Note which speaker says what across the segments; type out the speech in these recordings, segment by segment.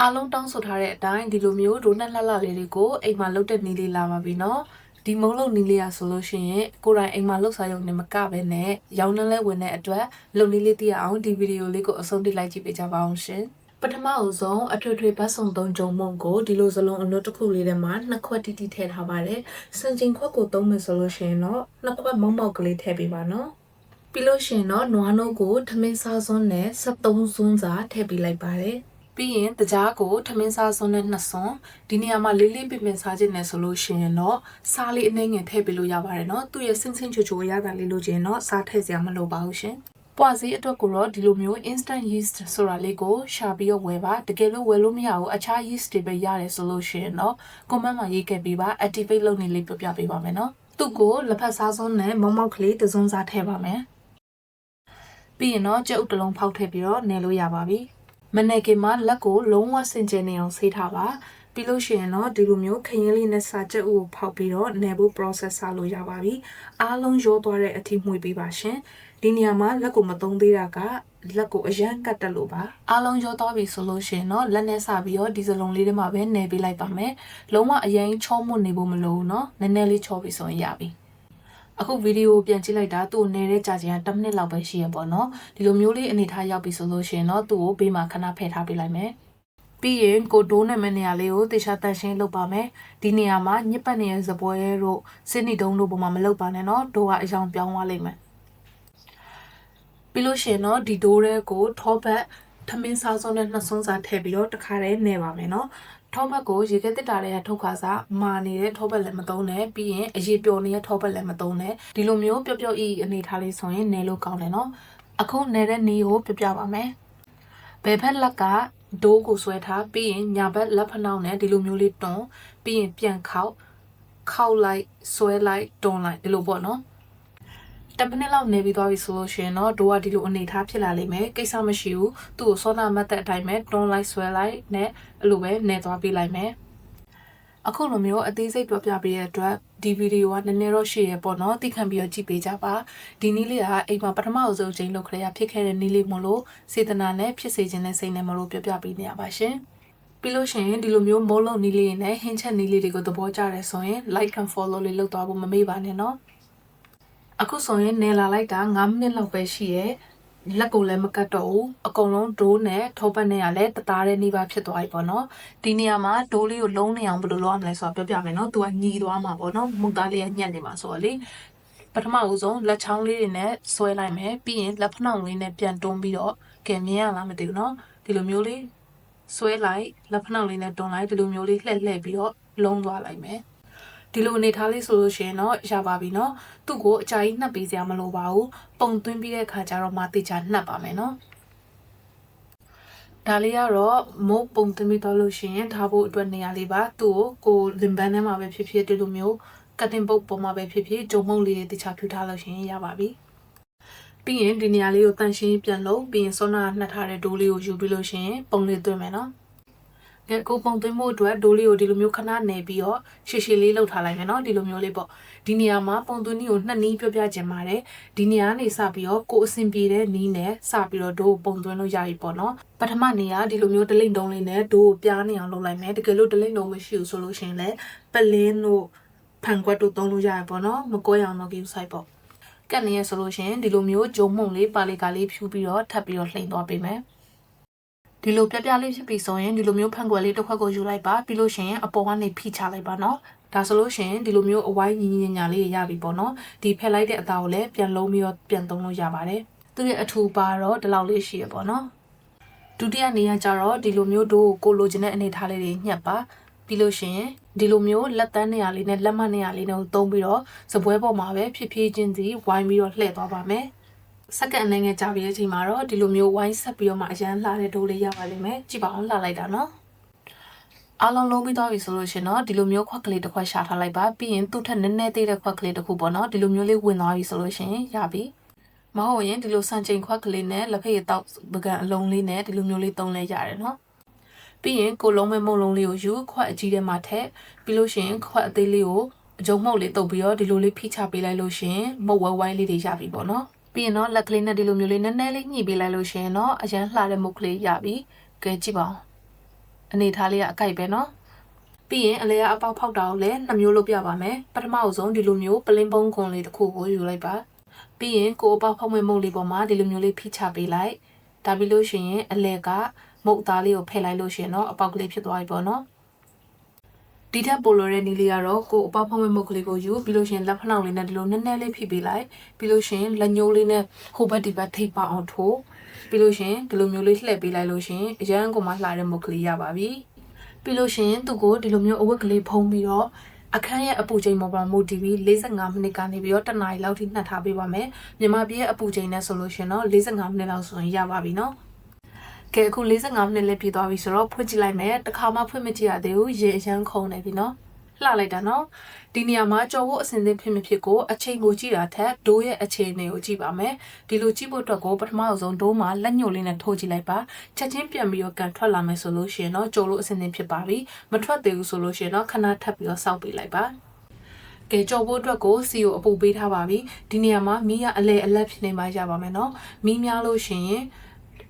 Speaker 1: အားလုံးတောင်းဆိုထားတဲ့အတိုင်းဒီလိုမျိုးဒိုနက်လှလှလေးတွေကိုအိမ်မှာလုပ်တဲ့နည်းလေးလာပါပြီနော်ဒီမုံလုံးနည်းလေးရဆိုလို့ရှိရင်ကိုယ်တိုင်အိမ်မှာလှုပ်ရှားရုံနဲ့မကပဲနဲ့ရောင်းနှလဲဝင်တဲ့အတွက်လုပ်နည်းလေးသိရအောင်ဒီဗီဒီယိုလေးကိုအဆုံးထိလိုက်ကြည့်ပေးကြပါအောင်ရှင်ပထမအဆုံးအထွေထွေဘတ်စုံသုံးကြုံမုံကိုဒီလိုစလုံးအနှုတ်တစ်ခုလေးထဲမှာနှစ်ခွက်တီတီထည့်ထားပါတယ်စံချိန်ခွက်ကိုသုံးမယ်ဆိုလို့ရှိရင်တော့နှစ်ခွက်မုံမောက်ကလေးထည့်ပေးပါနော်ပြီးလို့ရှိရင်တော့နွားနို့ကိုထမင်းစားစွန်းနဲ့73စွန်းစာထည့်ပေးလိုက်ပါတယ်ပြီးရင်တကြားကိုထမင်းစားစွန်းနဲ့2စွန်းဒီနေရာမှာလေးလေးပင်ပင်စားခြင်းနဲ့ဆိုလို့ရှိရင်တော့စားလေးအနှဲငယ်ထည့်ပေးလို့ရပါတယ်နော်သူ့ရဲ့ဆင်းဆင်းချိုချိုရတာလေးလို့ချင်းတော့စားထည့်စရာမလိုပါဘူးရှင်ပွားစည်းအတွက်ကိုတော့ဒီလိုမျိုး instant yeast ဆိုတာလေးကိုရှာပြီးတော့ဝယ်ပါတကယ်လို့ဝယ်လို့မရဘူးအခြား yeast တွေပဲရတယ်ဆိုလို့ရှိရင်တော့ comment မှာရေးခဲ့ပေးပါ activate လုပ်နေလေးပြပြပေးပါမယ်နော်သူ့ကိုလက်ဖက်စားစွန်းနဲ့မုံမောက်ကလေးတစ်စုံစားထည့်ပါမယ်ပြီးရင်တော့ကြက်ဥတစ်လုံးဖောက်ထည့်ပြီးတော့နယ်လို့ရပါပြီမနေ့ကမှလက်ကိုလုံးဝစင်ကြယ်နေအောင်ဆေးထားပါပြီးလို့ရှိရင်တော့ဒီလိုမျိုးခရင်လေးနဲ့စာကြက်ဥကိုဖောက်ပြီးတော့နယ်ဖို့ process ဆလို့ရပါပြီအားလုံးရောသွားတဲ့အထိမှွေပေးပါရှင်ဒီနေရာမှာလက်ကိုမသုံးသေးတာကလက်ကိုအရန်ကတ်တက်လို့ပါအားလုံးရောသွားပြီဆိုလို့ရှိရင်တော့လက်နဲ့စပြီးတော့ဒီစလုံးလေးထဲမှာပဲနယ်ပေးလိုက်ပါမယ်လုံးဝအရင်ချောမွတ်နေဖို့မလိုဘူးเนาะနည်းနည်းလေးချောပြီဆိုရင်ရပြီအခုဗီဒီယိုပြန်ကြည့်လိုက်တာသူ့နေတဲ့ကြာချိန်က10မိနစ်လောက်ပဲရှိရပေါ့နော်ဒီလိုမျိုးလေးအနေထားရောက်ပြီဆိုလို့ရှိရင်တော့သူ့ကိုဘေးမှာခဏဖယ်ထားပေးလိုက်မယ်ပြီးရင်ကိုဒိုးနဲ့မနေရာလေးကိုတေချာတန့်ရှင်းလုပ်ပါမယ်ဒီနေရာမှာညစ်ပတ်နေတဲ့ဇပွဲတို့စစ်နီတုံးတို့ပုံမှာမလုပ်ပါနဲ့နော်ဒိုးကအယောင်ပြောင်းသွားလိမ့်မယ်ပြီးလို့ရှိရင်တော့ဒီဒိုးရဲကိုထောပတ်ထမင်းစားစုံနဲ့2စွန်းစာထည့်ပြီးတော့တခါတည်းနေပါမယ်နော်ထောပတ်ကိုရေခဲတစ်တာတွေကထုတ်ခါစားမာနေတဲ့ထောပတ်လည်းမသုံးနဲ့ပြီးရင်အရေပျော်နေတဲ့ထောပတ်လည်းမသုံးနဲ့ဒီလိုမျိုးပျော့ပျော့ဤအနေထားလေးဆိုရင်နေလို့ကောင်းတယ်နော်အခုနေတဲ့နီးကိုပြပါမယ်ဘယ်ဖက်လက်ကဒိုးကိုဆွဲထားပြီးရင်ညာဘက်လက်ဖက်နှောင်းနဲ့ဒီလိုမျိုးလေးတွန်းပြီးရင်ပြန်ခောက်လိုက်ဆွဲလိုက်တွန်းလိုက်ဒီလိုပေါ့နော်10မိနစ်လောက်နေပြီးသွားပြီဆိုလို့ရှိရင်တော့ဒိုးကဒီလိုအနေထားဖြစ်လာလိမ့်မယ်ကိစ္စမရှိဘူးသူ့ကိုစောနာမတ်တဲ့အတိုင်းပဲတွန်းလိုက်ဆွဲလိုက်နဲ့အဲ့လိုပဲနေသွားပေးလိုက်မယ်အခုလိုမျိုးအသေးစိတ်ပြောပြပေးတဲ့အတွက်ဒီဗီဒီယိုကနည်းနည်းတော့ရှေ့ရပေါ့နော်သိခံပြီးတော့ကြည့်ပေးကြပါဒီနည်းလေးကအိမ်မှာပထမအဆုံးချိန်လုပ်ခရရဖြစ်ခဲ့တဲ့နည်းလေးမို့လို့စေတနာနဲ့ဖြစ်စေခြင်းနဲ့စိတ်နဲ့မလို့ပြောပြပေးနေရပါရှင်ပြီးလို့ရှိရင်ဒီလိုမျိုးမိုးလုံးနည်းလေးနဲ့ဟင်းချက်နည်းလေးတွေကိုသဘောကျတယ်ဆိုရင် like and follow လေးလုပ်သွားဖို့မမေ့ပါနဲ့နော်အခုဆိုရင်နေလာလိုက်တာ9မိနစ်လောက်ပဲရှိရဲ့လက်ကိုလည်းမကတ်တော့ဘူးအကုန်လုံးဒိုးနဲ့ထောပတ်နဲ့ကလည်းတသားတဲ့နှီးပါဖြစ်သွားပြီပေါ့နော်ဒီနေရာမှာဒိုးလေးကိုလုံးနေအောင်ဘယ်လိုလုပ်ရမလဲဆိုတော့ပြောပြမယ်နော်သူကညီသွားမှာပေါ့နော်မုတ်သားလေးကညက်နေမှာဆိုတော့လေပထမဦးဆုံးလက်ချောင်းလေးတွေနဲ့ဆွဲလိုက်မယ်ပြီးရင်လက်ဖနှောင်လေးနဲ့ပြန်တွန်းပြီးတော့ကဲမြင်ရလားမသိဘူးနော်ဒီလိုမျိုးလေးဆွဲလိုက်လက်ဖနှောင်လေးနဲ့တွန်းလိုက်ဒီလိုမျိုးလေးလှည့်ပြီးတော့လုံးသွားလိုက်မယ်ဒီလိုအနေထားလေးဆိုလို့ရှိရင်တော့ရပါပြီเนาะသူ့ကိုအကြာကြီးနှက်ပေးစရာမလိုပါဘူးပုံသွင်းပြီးတဲ့အခါကျတော့မှတေချာနှက်ပါမယ်เนาะဒါလေးကတော့မိုးပုံသွင်းပြီးတော့လို့ရှိရင်ထားဖို့အတွက်နေရာလေးပါသူ့ကိုလင်ပန်းထဲမှာပဲဖြစ်ဖြစ်ဒီလိုမျိုးကတ်တင်ပုတ်ပေါ်မှာပဲဖြစ်ဖြစ်ဂျုံမုံလေးတွေတေချာဖြူထားလို့ရှိရင်ရပါပြီပြီးရင်ဒီနေရာလေးကိုတန့်ရှင်းပြန်လုပ်ပြီးရင်စောနာနှက်ထားတဲ့ဒိုးလေးကိုယူပြီးလို့ရှိရင်ပုံလေးသွင်းမယ်เนาะကိုပုံသွင်းမှုအတွက်ဒိုးလေးကိုဒီလိုမျိုးခဏနေပြီးတော့ရှည်လေးလှုပ်ထားလိုက်မယ်နော်ဒီလိုမျိုးလေးပေါ့ဒီနေရာမှာပုံသွင်းနည်းကိုနှစ်နည်းပြခြင်းပါတယ်ဒီနေရာကနေစပြီးတော့ကိုအဆင်ပြေတဲ့နည်းနဲ့စပြီးတော့ဒိုးပုံသွင်းလို့ရပြီပေါ့နော်ပထမနေရာဒီလိုမျိုးတလိမ့်တုံးလေးနဲ့ဒိုးကိုပြားနေအောင်လုပ်လိုက်မယ်တကယ်လို့တလိမ့်တုံးမရှိဘူးဆိုလို့ရှိရင်လည်းပလင်းတို့ဖန်ကွက်တို့သုံးလို့ရရပေါ့နော်မကွဲအောင်တော့ view site ပေါ့ကတ်နေရဆိုလို့ရှိရင်ဒီလိုမျိုးဂျုံမုံလေးပါလီကာလေးဖြူပြီးတော့ထပ်ပြီးတော့လှိမ့်သွားပေးမယ်ဒီလိုပြလေးဖြစ်ပြီဆိုရင်ဒီလိုမျိုးဖန်ကွယ်လေးတစ်ခွက်ကိုယူလိုက်ပါပြီးလို့ရှိရင်အပေါ်ကနေဖိချလိုက်ပါနော်ဒါဆိုလို့ရှိရင်ဒီလိုမျိုးအဝိုင်းညီညီညာလေးရပြီပေါ့နော်ဒီဖက်လိုက်တဲ့အသားကိုလည်းပြန်လုံးပြီးတော့ပြန်သုံးလို့ရပါတယ်သူရဲ့အထူပါတော့ဒီလောက်လေးရှိရပေါ့နော်ဒုတိယနေရာကျတော့ဒီလိုမျိုးတို့ကိုလိုချင်တဲ့အနေထားလေးတွေညှက်ပါပြီးလို့ရှိရင်ဒီလိုမျိုးလက်တန်းနေရာလေးနဲ့လက်မနေရာလေးနဲ့သုံးပြီးတော့စပွဲပေါ်မှာပဲဖြစ်ဖြစ်ချင်းစီဝိုင်းပြီးတော့လှည့်သွားပါမယ်စက္ကန့်အနေငယ်ကြာပြီးတဲ့အချိန်မှာတော့ဒီလိုမျိုးဝိုင်းဆက်ပြီးတော့မှအရန်လှတဲ့ဒိုးလေးရပါလိမ့်မယ်ကြည့်ပါအောင်လှလိုက်တာနော်အားလုံးလုံးပြီးသွားပြီဆိုလို့ရှင်တော့ဒီလိုမျိုးခွက်ကလေးတစ်ခွက်ရှာထားလိုက်ပါပြီးရင်သူ့ထက်နည်းနည်းသေးတဲ့ခွက်ကလေးတစ်ခုပေါ့နော်ဒီလိုမျိုးလေးဝင်သွားပြီဆိုလို့ရှင်ရပြီမဟုတ်ရင်ဒီလိုစံချိန်ခွက်ကလေးနဲ့လက်ဖက်ရည်တောက်ပကံအလုံးလေးနဲ့ဒီလိုမျိုးလေးသုံးလဲရတယ်နော်ပြီးရင်ကိုလုံးမဲမုံလုံးလေးကိုယူခွက်အကြီးထဲမှာထည့်ပြီးလို့ရှင်ခွက်အသေးလေးကိုအကျုံမှုန့်လေးတုပ်ပြီးတော့ဒီလိုလေးဖိချပေးလိုက်လို့ရှင်မုတ်ဝဲဝိုင်းလေးတွေရပြီပေါ့နော်ပြီးရင်တော့လက်ကလေးနဲ့ဒီလိုမျိုးလေးနည်းနည်းလေးညှိပေးလိုက်လို့ရှင်တော့အရန်လှတဲ့မုတ်ကလေးရပြီကဲကြည့်ပါဦး အနေထားလေးကအကြိုက်ပဲနော်ပြီးရင်အလဲကအပေါက်ဖောက်တာကိုလည်း2မျိုးလုပ်ပြပါမယ်ပထမဆုံးဒီလိုမျိုးပလင်းပုံးခွန်လေးတစ်ခုကိုယူလိုက်ပါပြီးရင်ကိုအပေါက်ဖောက်မဲ့မုတ်လေးပေါ်မှာဒီလိုမျိုးလေးဖိချပေးလိုက်ဒါပြီးလို့ရှိရင်အလဲကမုတ်သားလေးကိုဖယ်လိုက်လို့ရှိရင်တော့အပေါက်ကလေးဖြစ်သွားပြီပေါ့နော်ဒီထက်ပိုလိုတဲ့နီးလေးကတော့ကိုအပေါက်ဖောက်မဲ့မုတ်ကလေးကိုယူပြီးလို့ရှိရင်လက်ဖနှောက်လေးနဲ့ဒီလိုနည်းနည်းလေးဖိပေးလိုက်ပြီးလို့ရှိရင်လက်ညှိုးလေးနဲ့ဟိုဘက်ဒီဘက်ထိပ်ပအောင်ထိုးပြီးလို့ရှိရင်ဒီလိုမျိုးလေးလှည့်ပေးလိုက်လို့ရှိရင်အရန်ကိုမှလှတဲ့မုတ်ကလေးရပါပြီပြီးလို့ရှိရင်သူ့ကိုဒီလိုမျိုးအဝတ်ကလေးဖုံးပြီးတော့အခန်းရဲ့အပူချိန်ပေါ်မှာမူတည်ပြီး45မိနစ်ကနေပြီးတော့1နာရီလောက်ထိနှက်ထားပေးပါမယ်မြန်မာပြည်ရဲ့အပူချိန်နဲ့ဆိုလို့ရှိရင်တော့45မိနစ်လောက်ဆိုရင်ရပါပြီနော်ကဲအခု45မိနစ်လေးပြည့်သွားပြီဆိုတော့ဖွင့်ကြည့်လိုက်မယ်တစ်ခါမှဖွင့်မကြည့်ရသေးဘူးရေအရန်ခုန်နေပြီနော်လှလိုက်တာနော်ဒီနေရာမှာကြော်ဖို့အစင်သင့်ဖြစ်မဖြစ်ကိုအချိန်ကိုကြည့်တာထက်ဒိုးရဲ့အခြေအနေကိုကြည့်ပါမယ်ဒီလိုကြည့်ဖို့အတွက်ကိုပထမဆုံးဒိုးမှာလက်ညှိုးလေးနဲ့ထိုးကြည့်လိုက်ပါချက်ချင်းပြန်ပြီးတော့ကန်ထွက်လာမယ်ဆိုလို့ရှိရင်တော့ကြော်လို့အစင်သင့်ဖြစ်ပါပြီမထွက်သေးဘူးဆိုလို့ရှိရင်တော့ခဏထပ်ပြီးတော့စောင့်ပေးလိုက်ပါကဲကြော်ဖို့အတွက်ကိုစီကိုအပူပေးထားပါပြီဒီနေရာမှာမီးကအလဲအလက်ဖြစ်နေမှရပါမယ်နော်မီးများလို့ရှိရင်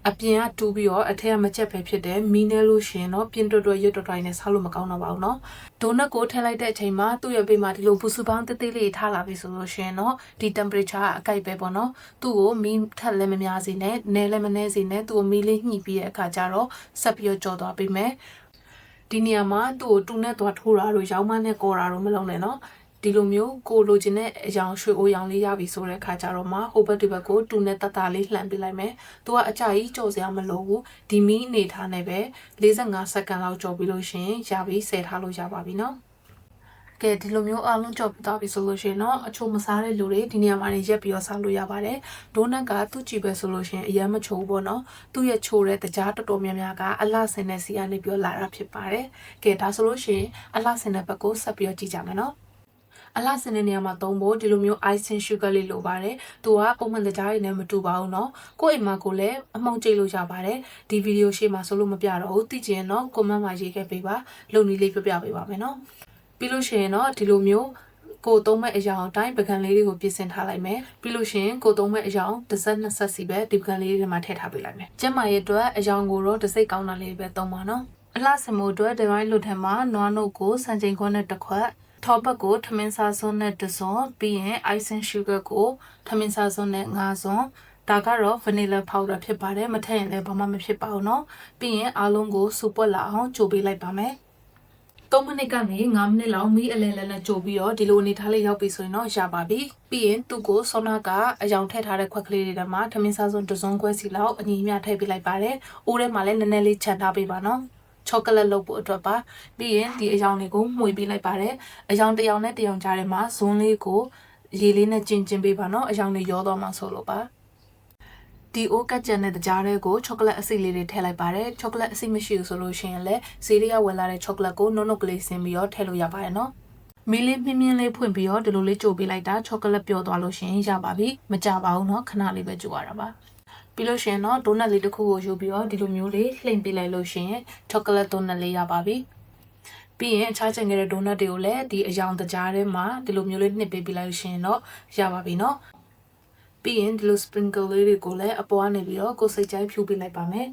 Speaker 1: အပြင်ကတူးပြီးတော့အထက်ကမချက်ပဲဖြစ်တယ်မီးနဲလို့ရှင်တော့ပြင်းတွတ်တွတ်ရွတ်တွတ်တိုင်းနဲ့ဆောက်လို့မကောင်းတော့ပါဘူးเนาะဒိုနတ်ကိုထည့်လိုက်တဲ့အချိန်မှာသူ့ရဲ့ဘေးမှာဒီလိုပူစူပေါင်းတေးသေးလေးထားလာပြီဆိုလို့ရှင်เนาะဒီ temperature အကိုက်ပဲပေါ့เนาะသူ့ကိုမီးထက်လည်းမများစေနဲ့နဲလည်းမနဲစေနဲ့သူ့ကိုမီးလေးညှိပြီးတဲ့အခါကျတော့ဆက်ပြီးတော့ကြော်သွားပေးမယ်ဒီနေရာမှာသူ့ကိုတူနဲ့သွားထိုးတာတို့ရောင်းမနဲ့ကော်တာတို့မလုပ်နဲ့เนาะဒီလိုမျိုးကိုလိုချင်တဲ့အယောင်ရွှေအိုရောင်လေးရပြီဆိုတဲ့အခါကျတော့မှဟိုဘက်ဒီဘက်ကိုတူနဲ့တတလေးလှန်ပေးလိုက်မယ်။သူကအကြိုက်ကြော်စရာမလိုဘူး။ဒီမီအနေထားနဲ့ပဲ45စက္ကန့်လောက်ကြော်ပြီးလို့ရှိရင်ရပြီဆယ်ထားလို့ရပါပြီနော်။ကဲဒီလိုမျိုးအားလုံးကြော်ပြီးသွားပြီဆိုလို့ရှိရင်တော့အချိုမစားတဲ့လူတွေဒီနေရာမှာနေရက်ပြီးတော့စားလို့ရပါတယ်။ဒိုနတ်ကသူ့ကြည့်ပဲဆိုလို့ရှိရင်အရင်မချိုးဘူးပေါ့နော်။သူ့ရဲ့ချိုးတဲ့တကြားတော်တော်များများကအလှဆင်တဲ့စီကနေပြီးတော့လာတာဖြစ်ပါတယ်။ကဲဒါဆိုလို့ရှိရင်အလှဆင်တဲ့ဘက်ကိုဆက်ပြီးတော့ကြည့်ကြမယ်နော်။အလှဆင်တဲ့နေရာမှာသုံးဖို့ဒီလိုမျိုး icing sugar လေးလိုပါတယ်။သူကပုံမှန်တကြားတွေနဲ့မတူပါဘူးเนาะ။ကိုယ့်အိမ်မှာကိုလည်းအမှုန့်ကျိတ်လို့ရပါတယ်။ဒီဗီဒီယိုရှေ့မှာဆိုလို့မပြတော့ဘူး။သိချင်ရင်တော့ comment မှာရေးခဲ့ပေးပါ။လုံနည်းလေးပြပြပေးပါမယ်เนาะ။ပြီးလို့ရှိရင်တော့ဒီလိုမျိုးကိုသုံးမဲ့အရာအတိုင်းပကံလေးတွေကိုပြင်ဆင်ထားလိုက်မယ်ပြီးလို့ရှိရင်ကိုသုံးမဲ့အရာတစ်စက်နှစ်ဆက်စီပဲဒီပကံလေးတွေမှာထည့်ထားပေးလိုက်မယ်ကျမရဲ့အတွက်အရာကိုတော့တစ်စိတ်ကောင်းတာလေးပဲသုံးပါနော်အလှစမို့အတွက်ဒီဘိုင်းလွတ်ထဲမှာနွားနုတ်ကိုစံချိန်ခွန်းနဲ့တစ်ခွက်ထောပတ်ကိုထမင်းစားစွန်းနဲ့တစ်စွန်းပြီးရင် icing sugar ကိုထမင်းစားစွန်းနဲ့5စွန်းဒါကတော့ vanilla powder ဖြစ်ပါတယ်မထည့်ရင်လည်းဘာမှမဖြစ်ပါဘူးเนาะပြီးရင်အားလုံးကိုစူပွက်လာအောင်ကြိုပေးလိုက်ပါမယ်3မိနစ်ကနေ5မိနစ်လောက်မီးအလဲလဲနဲ့ကြိုပြီးတော့ဒီလိုအနေထားလေးရောက်ပြီဆိုရင်တော့ရပါပြီပြီးရင်သူ့ကိုဆောနာကအယောင်ထည့်ထားတဲ့ခွက်ကလေးတွေထဲမှာထမင်းစားစွန်းတစ်စုံခွဲစီလောက်အညီအမျှထည့်ပေးလိုက်ပါတယ်အိုးထဲမှာလည်းနည်းနည်းလေးခြံထားပေးပါနော်ချောကလက်လုပ်ဖို့အတွက်ပါပြီးရင်ဒီအယောင်တွေကိုမှွေပေးလိုက်ပါတယ်အယောင်တစ်ယောင်နဲ့တစ်ယောင်ကြားထဲမှာဇွန်းလေးကိုရေလေးနဲ့ကျင်ပေးပါနော်အယောင်တွေရောတော့မှဆိုလို့ပါဒီအိုးကတ်ကြံတဲ့ကြားတွေကိုချောကလက်အစိလေးတွေထည့်လိုက်ပါတယ်ချောကလက်အစိမရှိဘူးဆိုလို့ရှိရင်လည်းဈေးတွေကဝယ်လာတဲ့ချောကလက်ကိုနုတ်ကလေးဆင်းပြီးတော့ထည့်လို့ရပါတယ်နော်မီးလေးမြင်းမြင်းလေးဖွင့်ပြီးတော့ဒီလိုလေးကြိုပေးလိုက်တာချောကလက်ပျော်သွားလို့ရှိရင်ရပါပြီမကြပါဘူးเนาะခဏလေးပဲကြိုရတာပါပြီးလို့ရှိရင်တော့ဒိုနတ်လေးတစ်ခုကိုယူပြီးတော့ဒီလိုမျိုးလေးလှိမ့်ပေးလိုက်လို့ရှိရင်ချောကလက်ဒိုနတ်လေးရပါပြီပြီးရင်အခြားကျန်ခဲ့တဲ့ဒိုနတ်တွေကိုလည်းဒီအယောင်တကြားထဲမှာဒီလိုမျိုးလေးနှစ်ပေးလိုက်လို့ရှိရင်တော့ရပါပြီเนาะပြီးရင်ဒီလို sprinkle လေးတွေကိုလည်းအပေါ်ကနေပြီးတော့ကိုယ်စိတ်ကြိုက်ဖြူပေးလိုက်ပါမယ်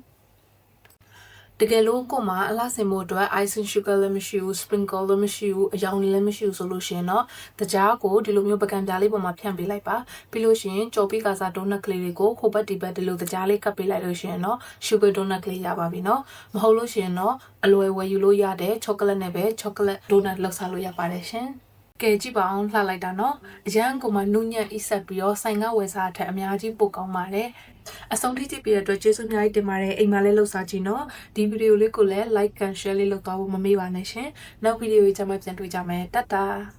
Speaker 1: တကယ်လို့ကိုမှအလှဆင်ဖို့အတွက် icing sugar လည်းမရှိဘူး sprinkle လည်းမရှိဘူးအယောင်လည်းမရှိဘူးဆိုလို့ရှိရင်တော့တကြားကိုဒီလိုမျိုးပကံပြားလေးပေါ်မှာဖြန့်ပေးလိုက်ပါပြီးလို့ရှိရင်ကြော်ပြီးကစားဒိုနတ်ကလေးတွေကိုဟိုဘက်ဒီဘက်ဒီလိုတကြားလေးကပ်ပေးလိုက်လို့ရှိရင်တော့ sugar donut ကလေးရပါပြီเนาะမဟုတ်လို့ရှိရင်တော့အလွယ်ဝယ်ယူလို့ရတဲ့ချောကလက်နဲ့ပဲ chocolate donut လောက်စားလို့ရပါတယ်ရှင်ကဲကြည့်ပါအောင်လှလိုက်တာเนาะအရန်ကိုမှနုညံ့အိဆက်ပြီးတော့ဆိုင်ကဝယ်စားတဲ့အထက်အများကြီးပိုကောင်းပါတယ်အဆုံးထိကြည့်ပြီးတဲ့အတွက်ကျေးဇူးအများကြီးတင်ပါတယ်အိမ်မှာလည်းလှုပ်စားကြည့်เนาะဒီဗီဒီယိုလေးကိုလည်း like and share လေးလုပ်သွားဖို့မမေ့ပါနဲ့ရှင်နောက်ဗီဒီယိုကြီးကျမှပြန်တွေ့ကြမယ်တတ်တာ